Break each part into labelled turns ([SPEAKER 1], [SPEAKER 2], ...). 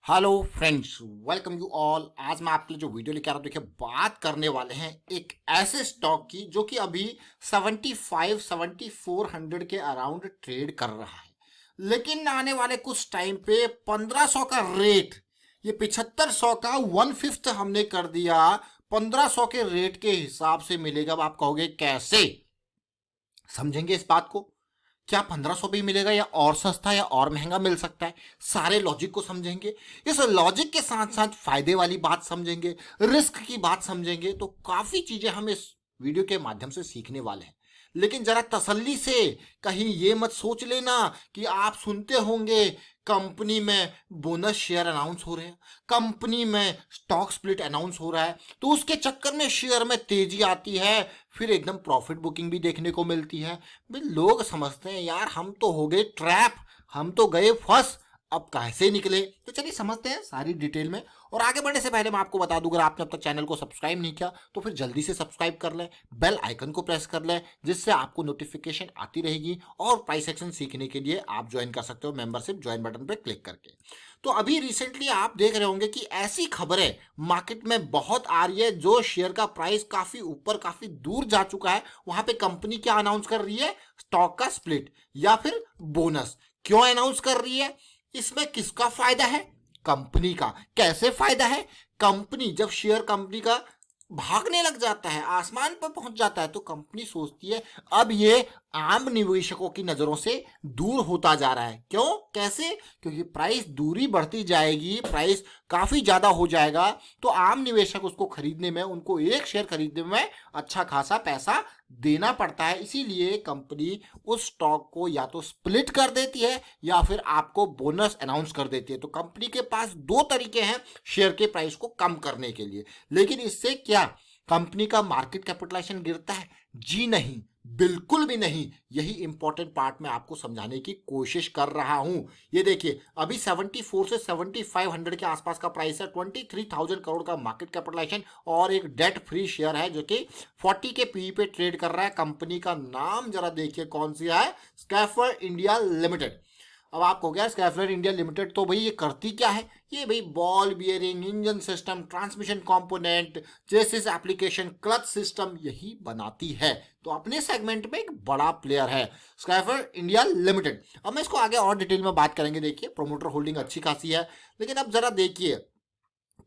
[SPEAKER 1] Hello friends, welcome you all. आज मैं आपके लिए जो वीडियो लेके आ रहा हूँ, देखिए बात करने वाले हैं एक ऐसे स्टॉक की जो कि अभी 7400 के अराउंड ट्रेड कर रहा है, लेकिन आने वाले कुछ टाइम पे 1500 का रेट, ये 7500 का 1/5 हमने कर दिया, 1500 के रेट के हिसाब से मिलेगा। अब आप कहोगे कैसे? समझेंगे इस बात को। क्या 1500 भी मिलेगा या और सस्ता या और महंगा मिल सकता है? सारे लॉजिक को समझेंगे। इस लॉजिक के साथ साथ फायदे वाली बात समझेंगे, रिस्क की बात समझेंगे, तो काफी चीजें हम इस वीडियो के माध्यम से सीखने वाले हैं। लेकिन जरा तसल्ली से, कहीं ये मत सोच लेना कि आप सुनते होंगे कंपनी में बोनस शेयर अनाउंस हो रहे हैं, कंपनी में स्टॉक स्प्लिट अनाउंस हो रहा है, तो उसके चक्कर में शेयर में तेजी आती है, फिर एकदम प्रॉफिट बुकिंग भी देखने को मिलती है। भाई लोग समझते हैं यार हम तो हो गए ट्रैप, हम तो गए फंस, अब कैसे निकले? तो चलिए समझते हैं सारी डिटेल में। और आगे बढ़ने से पहले मैं आपको बता दूं, अगर आपने अब तक चैनल को सब्सक्राइब नहीं किया तो फिर जल्दी से सब्सक्राइब कर लें, बेल आइकन को प्रेस कर लें, जिससे आपको नोटिफिकेशन आती रहेगी। और प्राइस एक्शन सीखने के लिए आप ज्वाइन कर सकते हो मेंबरशिप ज्वाइन बटन पर क्लिक करके। तो अभी रिसेंटली आप देख रहे होंगे कि ऐसी खबरें मार्केट में बहुत आ रही है, जो शेयर का प्राइस काफी ऊपर काफी दूर जा चुका है, वहां पे कंपनी क्या अनाउंस कर रही है? स्टॉक का स्प्लिट या फिर बोनस। क्यों अनाउंस कर रही है? इसमें किसका फायदा है? कंपनी का। कैसे फायदा है? कंपनी जब शेयर कंपनी का भागने लग जाता है, आसमान पर पहुंच जाता है, तो कंपनी सोचती है अब ये आम निवेशकों की नजरों से दूर होता जा रहा है। क्यों? कैसे? क्योंकि प्राइस दूरी बढ़ती जाएगी, प्राइस काफी ज्यादा हो जाएगा, तो आम निवेशक उसको खरीदने में, उनको एक शेयर खरीदने में अच्छा खासा पैसा देना पड़ता है। इसीलिए कंपनी उस स्टॉक को या तो स्प्लिट कर देती है या फिर आपको बोनस अनाउंस कर देती है। तो कंपनी के पास दो तरीके हैं शेयर के प्राइस को कम करने के लिए। लेकिन इससे क्या कंपनी का मार्केट कैपिटलाइजेशन गिरता है? जी नहीं, बिल्कुल भी नहीं। यही इंपॉर्टेंट पार्ट मैं आपको समझाने की कोशिश कर रहा हूं। ये देखिए, अभी 74 से 7500 के आसपास का प्राइस है, 23,000 करोड़ का मार्केट कैपिटलाइजेशन, और एक डेट फ्री शेयर है जो कि 40 के पी पे ट्रेड कर रहा है। कंपनी का नाम जरा देखिए कौन सी है? Schaeffer India limited. अब आपको क्या, स्कैफलर इंडिया लिमिटेड तो भाई ये करती क्या है? ये भाई ball bearing, engine system, transmission component, chassis application, clutch system, यही बनाती है। तो अपने सेगमेंट में एक बड़ा प्लेयर है स्कैफलर इंडिया लिमिटेड। अब मैं इसको आगे और डिटेल में बात करेंगे। देखिए प्रोमोटर होल्डिंग अच्छी खासी है, लेकिन अब जरा देखिए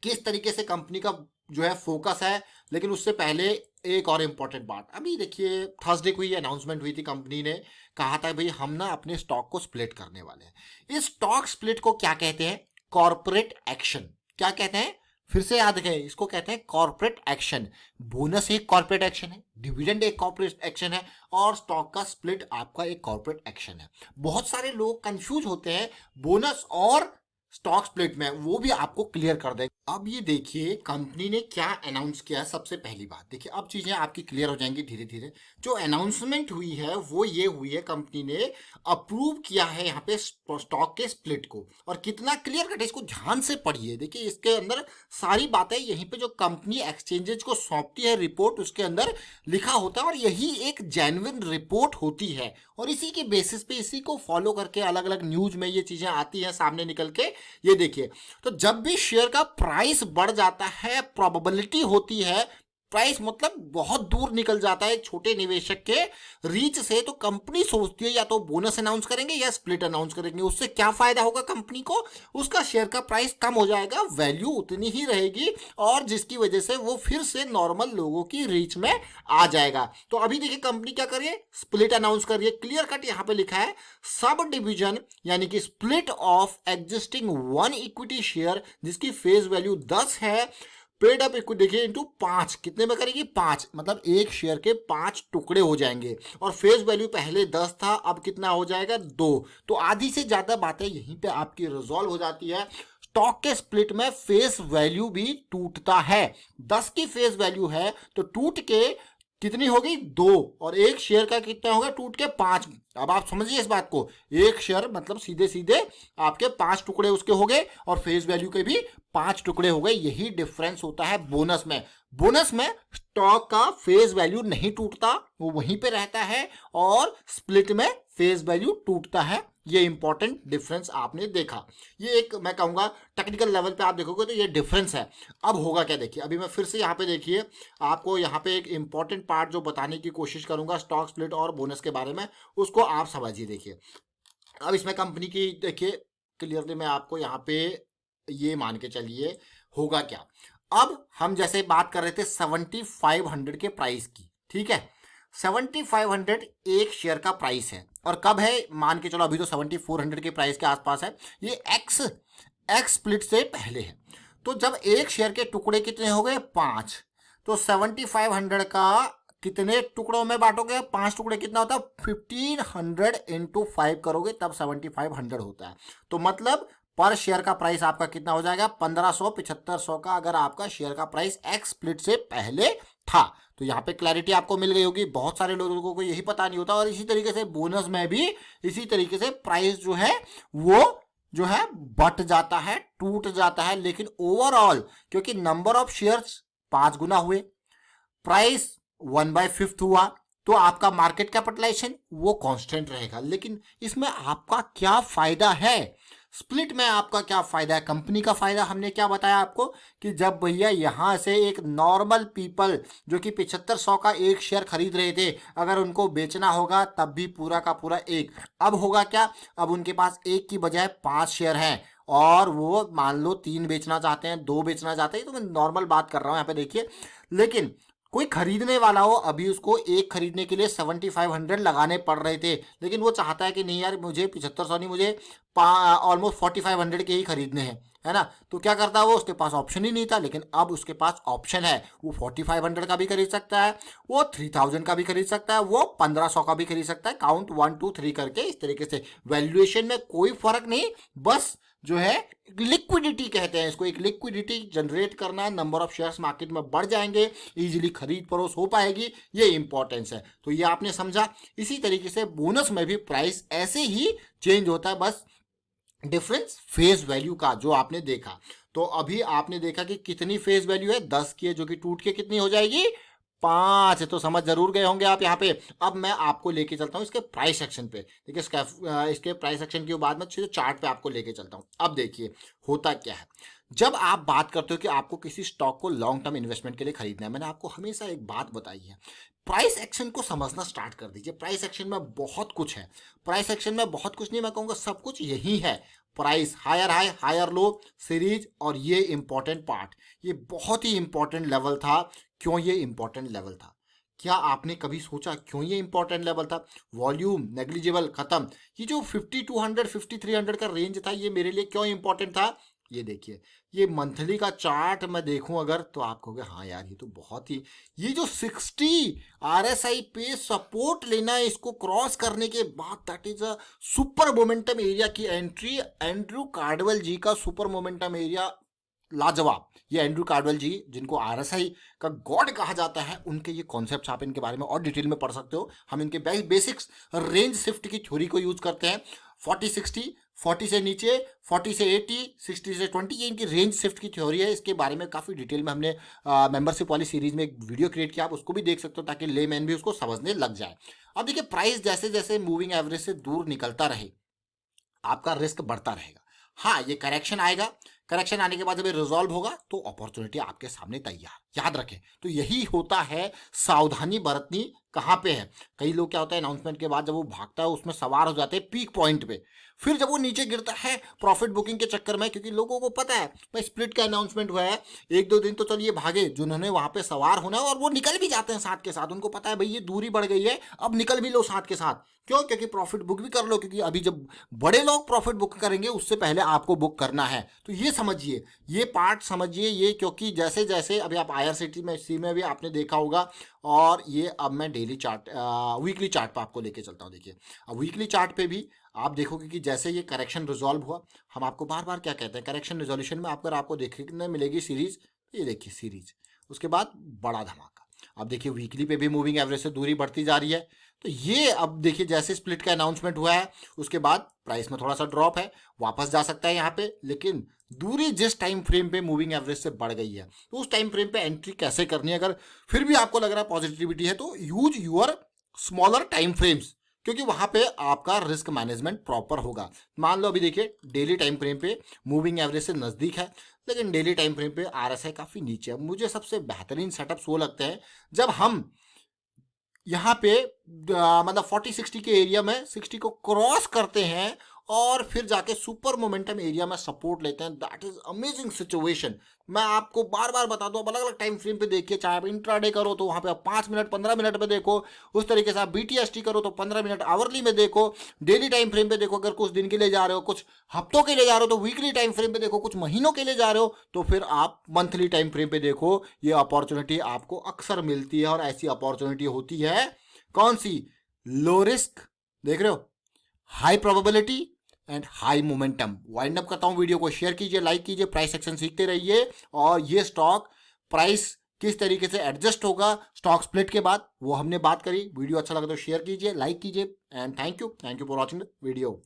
[SPEAKER 1] किस तरीके से कंपनी का जो है फोकस है। लेकिन उससे पहले एक और इम्पोर्टेंट बात, अभी देखिए थर्सडे को ये अनाउंसमेंट हुई थी, कंपनी ने कहा था भाई हम ना अपने स्टॉक को स्प्लिट करने वाले हैं। इस स्टॉक स्प्लिट को क्या कहते हैं? Corporate action. क्या कहते हैं? फिर से याद रखें, इसको कहते हैं कॉर्पोरेट एक्शन। बोनस एक कॉर्पोरेट एक्शन है, डिविडेंड एक कॉर्पोरेट एक्शन है, और स्टॉक का स्प्लिट आपका एक कॉर्पोरेट एक्शन है। बहुत सारे लोग कंफ्यूज होते हैं बोनस और स्टॉक स्प्लिट में, वो भी आपको क्लियर कर देंगे। अब ये देखिए कंपनी ने क्या अनाउंस किया। सबसे पहली बात देखिए, अब चीजें आपकी क्लियर हो जाएंगी धीरे धीरे। जो अनाउंसमेंट हुई है वो ये हुई है, कंपनी ने अप्रूव किया है यहाँ पे स्टॉक के स्प्लिट को। और कितना क्लियर कट है, इसको ध्यान से पढ़िए। देखिए इसके अंदर सारी बातें, यहीं पे जो कंपनी एक्सचेंजेज को सौंपती है रिपोर्ट, उसके अंदर लिखा होता है, और यही एक जेन्युइन रिपोर्ट होती है। और इसी के बेसिस पे, इसी को फॉलो करके अलग अलग न्यूज में ये चीजें आती हैं सामने निकल के। ये देखिए, तो जब भी शेयर का प्राइस बढ़ जाता है, प्रोबेबिलिटी होती है, प्राइस मतलब बहुत दूर निकल जाता है एक छोटे निवेशक के रीच से, तो कंपनी सोचती है या तो बोनस अनाउंस करेंगे या स्प्लिट अनाउंस करेंगे। उससे क्या फायदा होगा कंपनी को? उसका शेयर का प्राइस कम हो जाएगा, वैल्यू उतनी ही रहेगी, और जिसकी वजह से वो फिर से नॉर्मल लोगों की रीच में आ जाएगा। तो अभी देखिए कंपनी क्या करिए, स्प्लिट अनाउंस करिए। क्लियर कट यहां पे लिखा है सब डिवीजन, यानी कि split of existing one equity share जिसकी फेस वैल्यू 10 है, पेड अप इक्विटी देखिए इंटू 5, कितने में करेगी? 5, मतलब एक शेयर के 5 टुकड़े हो जाएंगे। और फेस वैल्यू पहले 10 था, अब कितना हो जाएगा? 2। तो आधी से ज्यादा बातें यहीं पे आपकी रिजॉल्व हो जाती है। स्टॉक के स्प्लिट में फेस वैल्यू भी टूटता है। 10 की फेस वैल्यू है तो टूट के कितनी होगी? 2। और एक शेयर का कितना होगा? टूट के 5। अब आप समझिए इस बात को, एक शेयर मतलब सीधे सीधे आपके 5 टुकड़े उसके हो गए, और फेस वैल्यू के भी 5 टुकड़े हो गए। यही डिफरेंस होता है बोनस में। बोनस में स्टॉक का फेस वैल्यू नहीं टूटता, वो वहीं पे रहता है, और स्प्लिट में फेस वैल्यू टूटता है। ये इंपॉर्टेंट डिफरेंस आपने देखा। ये एक मैं कहूँगा टेक्निकल लेवल पे आप देखोगे तो ये डिफरेंस है। अब होगा क्या देखिए, अभी मैं फिर से यहाँ पे देखिए आपको यहाँ पे एक इंपॉर्टेंट पार्ट जो बताने की कोशिश करूंगा स्टॉक स्प्लिट और बोनस के बारे में, उसको आप समझिए। देखिए अब इसमें कंपनी की देखिए क्लियरली मैं आपको यहाँ पे ये मान के चलिए होगा क्या। अब हम जैसे बात कर रहे थे 7500 के प्राइस की, ठीक है, 7500 एक शेयर का प्राइस है और कब है मान के चलो, अभी तो 7400 के प्राइस के आसपास है, ये एक्स स्प्लिट से पहले है। तो जब एक शेयर के टुकड़े कितने हो गए 5, तो 7500 का कितने टुकड़ों में बांटोगे, 5 टुकड़े कितना होता है 1500 इंटू 5 करोगे तब 7500 होता है। तो मतलब पर शेयर का प्राइस आपका कितना हो जाएगा 1500 7500 का, अगर आपका शेयर का प्राइस एक्स स्प्लिट से पहले था। तो यहाँ पे क्लैरिटी आपको मिल गई होगी, बहुत सारे लोगों को यही पता नहीं होता। और इसी तरीके से बोनस में भी इसी तरीके से प्राइस जो है वो जो है बट जाता है, टूट जाता है, लेकिन ओवरऑल क्योंकि नंबर ऑफ शेयर्स 5 गुना हुए, प्राइस 1/5 हुआ, तो आपका मार्केट कैपिटलाइजेशन वो कांस्टेंट रहेगा। लेकिन इसमें आपका क्या फायदा है, स्प्लिट में आपका क्या फायदा है, कंपनी का फायदा हमने क्या बताया आपको कि जब भैया यहां से एक नॉर्मल पीपल जो कि 7500 का एक शेयर खरीद रहे थे, अगर उनको बेचना होगा तब भी पूरा का पूरा एक, अब होगा क्या, अब उनके पास एक की बजाय 5 शेयर हैं और वो मान लो 3 बेचना चाहते हैं, 2 बेचना चाहते हैं, तो मैं नॉर्मल बात कर रहा हूं यहाँ पे देखिए। लेकिन कोई खरीदने वाला हो, अभी उसको एक खरीदने के लिए 7500 लगाने पड़ रहे थे, लेकिन वो चाहता है कि नहीं यार मुझे 7500 नहीं, मुझे ऑलमोस्ट 4500 के ही खरीदने हैं, है ना। तो क्या करता है वो, उसके पास ऑप्शन ही नहीं था, लेकिन अब उसके पास ऑप्शन है, वो 4500 का भी खरीद सकता है, वो 3000 का भी खरीद सकता है, वो 1500 का भी खरीद सकता है, काउंट 1 2 3 करके। इस तरीके से वैल्यूएशन में कोई फर्क नहीं, बस जो है लिक्विडिटी कहते हैं इसको, एक लिक्विडिटी जनरेट करना है, नंबर ऑफ शेयर्स मार्केट में बढ़ जाएंगे, इजीली खरीद फरोख्त हो पाएगी, ये इंपॉर्टेंस है। तो ये आपने समझा। इसी तरीके से बोनस में भी प्राइस ऐसे ही चेंज होता है, बस डिफरेंस फेस वैल्यू का जो आपने देखा। तो अभी आपने देखा कि कितनी फेस वैल्यू है 10 की है, जो कि टूट के कितनी हो जाएगी 5, तो समझ जरूर गए होंगे आप यहाँ पे। अब मैं आपको लेके चलता हूँ इसके प्राइस सेक्शन पे, देखिए इसके प्राइस सेक्शन के बाद में सीधे चार्ट पे आपको लेके चलता हूँ। अब देखिए होता क्या है, जब आप बात करते हो कि आपको किसी स्टॉक को लॉन्ग टर्म इन्वेस्टमेंट के लिए खरीदना है, मैंने आपको हमेशा एक बात बताई है, प्राइस एक्शन को समझना स्टार्ट कर दीजिए। प्राइस एक्शन में बहुत कुछ है, प्राइस एक्शन में बहुत कुछ नहीं, मैं कहूँगा सब कुछ यही है। Price higher high higher low series, और ये इंपॉर्टेंट पार्ट, ये बहुत ही इंपॉर्टेंट लेवल था। क्यों ये इंपॉर्टेंट लेवल था, क्या आपने कभी सोचा क्यों ये इंपॉर्टेंट लेवल था। वॉल्यूम नेग्लिजिबल खत्म, ये जो 5200 5300 का रेंज था, ये मेरे लिए क्यों इंपॉर्टेंट था। ये देखिए, ये मंथली का चार्ट मैं देखूं अगर, तो आप कहोगे हाँ यार ये तो बहुत ही, ये जो 60 RSI पे सपोर्ट लेना है, इसको क्रॉस करने के बाद that is a super momentum area की एंट्री। एंड्रू कार्डवेल जी का सुपर मोमेंटम एरिया लाजवाब। ये एंड्रू कार्डवेल जी जिनको आरएसआई का गॉड कहा जाता है, उनके ये कॉन्सेप्ट्स आप इनके बारे में और डिटेल में पढ़ सकते हो। हम इनके बेसिक्स रेंज शिफ्ट की थ्योरी को यूज करते हैं, 40-60, 40 से नीचे, 40 से 80, 60 से 20, ये इनकी रेंज शिफ्ट की थ्योरी है। इसके बारे में काफ़ी डिटेल में हमने मेंबरशिप वाली सीरीज में एक वीडियो क्रिएट किया, आप उसको भी देख सकते हो ताकि लेमैन भी उसको समझने लग जाए। अब देखिए, प्राइस जैसे जैसे मूविंग एवरेज से दूर निकलता रहे, आपका रिस्क बढ़ता रहेगा। हाँ, ये करेक्शन आएगा, करेक्शन आने के बाद जब ये रिजॉल्व होगा तो अपॉर्चुनिटी आपके सामने तैयार, याद रखें। तो यही होता है, सावधानी बरतनी कहाँ पे है। कई लोग क्या होता है, अनाउंसमेंट के बाद जब वो भागता है उसमें सवार हो जाते हैं पीक पॉइंट पे, फिर जब वो नीचे गिरता है प्रॉफिट बुकिंग के चक्कर में, क्योंकि लोगों को पता है भाई स्प्लिट का अनाउंसमेंट हुआ है, 1-2 दिन तो चलिए भागे जिन्होंने वहां पे सवार होना है, और वो निकल भी जाते हैं साथ के साथ। उनको पता है भाई ये दूरी बढ़ गई है, अब निकल भी लो साथ के साथ। क्यों? क्योंकि प्रॉफिट बुक भी कर लो, क्योंकि अभी जब बड़े लोग प्रॉफिट बुक करेंगे उससे पहले आपको बुक करना है। तो ये समझिए, ये पार्ट समझिए ये, क्योंकि जैसे जैसे अभी आप IRCTC में भी आपने देखा होगा, और ये अब मैं डेली चार्ट वीकली चार्ट पे आपको लेके चलता हूँ। देखिए, अब वीकली चार्ट पे भी आप देखोगे कि जैसे ये करेक्शन रिजॉल्व हुआ, हम आपको बार बार क्या कहते हैं, करेक्शन रिजोल्यूशन में आपको देखने मिलेगी सीरीज, ये देखिए सीरीज, उसके बाद बड़ा धमाका। अब देखिए वीकली पे भी मूविंग एवरेज से दूरी बढ़ती जा रही है। तो ये अब देखिए जैसे स्प्लिट का अनाउंसमेंट हुआ है उसके बाद प्राइस में थोड़ा सा ड्रॉप है, वापस जा सकता है यहाँ पे, लेकिन दूरी जिस टाइम फ्रेम पे मूविंग एवरेज से बढ़ गई है, तो उस टाइम फ्रेम पे एंट्री कैसे करनी है। अगर फिर भी आपको लग रहा है पॉजिटिविटी है, तो use your smaller time frames, क्योंकि वहां पे आपका रिस्क मैनेजमेंट प्रॉपर होगा। मान लो अभी देखिए डेली टाइम फ्रेम पे मूविंग एवरेज से नजदीक है, लेकिन डेली टाइम फ्रेम पे आरएसआई काफी नीचे है। मुझे सबसे बेहतरीन सेटअप वो लगते हैं जब हम यहाँ पे मतलब 40-60 के एरिया में 60 को क्रॉस करते हैं और फिर जाके सुपर मोमेंटम एरिया में सपोर्ट लेते हैं। That is amazing situation. मैं आपको बार बार बता दूं, अलग अलग टाइम फ्रेम पे देखिए, चाहे आप इंट्राडे करो तो वहां पे आप 5 मिनट 15 मिनट में देखो, उस तरीके से आप बीटीएसटी करो तो 15 मिनट आवरली में देखो, डेली टाइम फ्रेम पे देखो, अगर कुछ दिन के लिए जा रहे हो, कुछ हफ्तों के लिए जा रहे हो तो वीकली टाइम फ्रेम पे देखो, कुछ महीनों के लिए जा रहे हो तो फिर आप मंथली टाइम फ्रेम पे देखो। ये अपॉर्चुनिटी आपको अक्सर मिलती है और ऐसी अपॉर्चुनिटी होती है कौन सी? लो रिस्क, देख रहे हो, high probability and high momentum. Wind up करता हूं, वीडियो को शेयर कीजिए, लाइक कीजिए, प्राइस एक्शन सीखते रहिए। और ये स्टॉक प्राइस किस तरीके से एडजस्ट होगा स्टॉक स्प्लिट के बाद वो हमने बात करी। वीडियो अच्छा लगा तो शेयर कीजिए, लाइक कीजिए and thank you for watching the video.